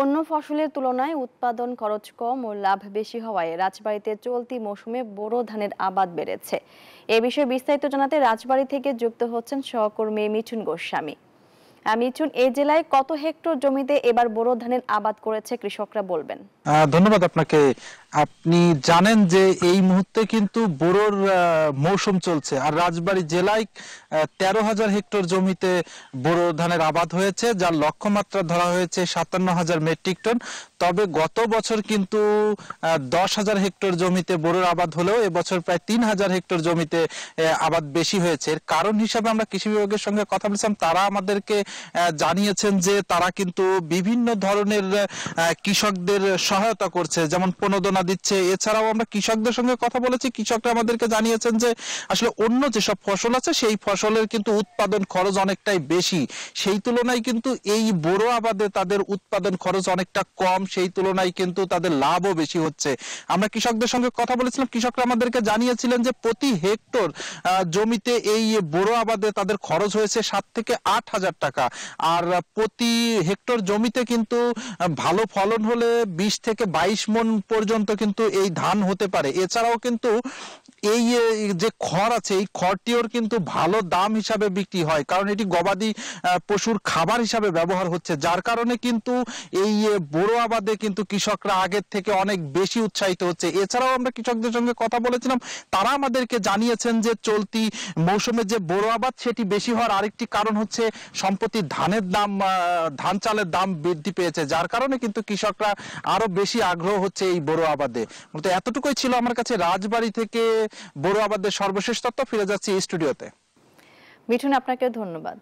অন্য ফসলের তুলনায় উৎপাদন খরচ কম ও লাভ বেশি হওয়ায় রাজবাড়ীতে চলতি মৌসুমে বোরো ধানের আবাদ বেড়েছে। এ বিষয়ে বিস্তারিত জানাতে রাজবাড়ী থেকে যুক্ত হচ্ছেন সহকর্মী মিঠুন গোস্বামী। মিঠুন, এই জেলায় কত হেক্টর জমিতে এবার বোরো ধানের আবাদ করেছে কৃষকরা, বলবেন? ধন্যবাদ আপনাকে। আপনি জানেন যে এই মুহূর্তে কিন্তু বোরোর মৌসুম চলছে, আর রাজবাড়ী জেলায় 13,000 হেক্টর জমিতে বোরো ধানের আবাদ হয়েছে, যার লক্ষ্যমাত্রা ধরা হয়েছে 57,000 মেট্রিক টন। তবে গত বছর কিন্তু 10,000 হেক্টর জমিতে বোরোর আবাদ হলেও এবছর প্রায় 3,000 হেক্টর জমিতে আবাদ বেশি হয়েছে। এর কারণ হিসাবে আমরা কৃষি বিভাগের সঙ্গে কথা বলেছিলাম, তারা আমাদেরকে জানিয়েছেন যে তারা কিন্তু বিভিন্ন ধরনের কৃষকদের সহায়তা করছে, যেমন প্রণোদনা দিচ্ছে। এছাড়াও আমরা কৃষকদের সঙ্গে কথা বলেছি, কৃষকরা আমাদেরকে জানিয়েছেন যে আসলে অন্য যেসব ফসল আছে সেই ফসলের কিন্তু উৎপাদন খরচ অনেকটাই বেশি, সেই তুলনায় কিন্তু এই বোরো আবাদে তাদের উৎপাদন খরচ অনেকটা কম, সেই তুলনায় কিন্তু তাদের লাভও বেশি হচ্ছে। আমরা কৃষকদের সঙ্গে কথা বলেছিলাম, কৃষকরা আমাদেরকে জানিয়েছিলেন যে প্রতি হেক্টর জমিতে এই বোরো আবাদে তাদের খরচ হয়েছে 7 থেকে 8,000 টাকা। আর প্রতি হেক্টর জমিতে কিন্তু ভালো ফলন হলে 20 থেকে 22 মণ পর্যন্ত কিন্তু এই ধান হতে পারে। এছাড়াও কিন্তু এই যে খড় আছে, এই খড়টিওর কিন্তু ভালো দাম হিসাবে বিক্রি হয়, কারণ এটি গবাদি পশুর খাবার হিসাবে ব্যবহার হচ্ছে, যার কারণে কিন্তু এই বোরো আবাদে কিন্তু কৃষকরা আগের থেকে অনেক বেশি উৎসাহিত হচ্ছে। এছাড়াও আমরা কৃষকদের সঙ্গে কথা বলেছিলাম, তারা আমাদেরকে জানিয়েছেন যে চলতি মৌসুমে যে বোরো আবাদ সেটি বেশি হওয়ার আরেকটি কারণ হচ্ছে সম্প্রতি ধানের দাম, ধান চালের দাম বৃদ্ধি পেয়েছে, যার কারণে কিন্তু কৃষকরা আরো বেশি আগ্রহ হচ্ছে এই বোরো আবাদে। তো এতটুকুই ছিল আমার কাছে রাজবাড়ী থেকে বোরো আবাদের সর্বশেষ তথ্য। ফিরে যাচ্ছি স্টুডিওতে। মিঠুন, আপনাকে ধন্যবাদ।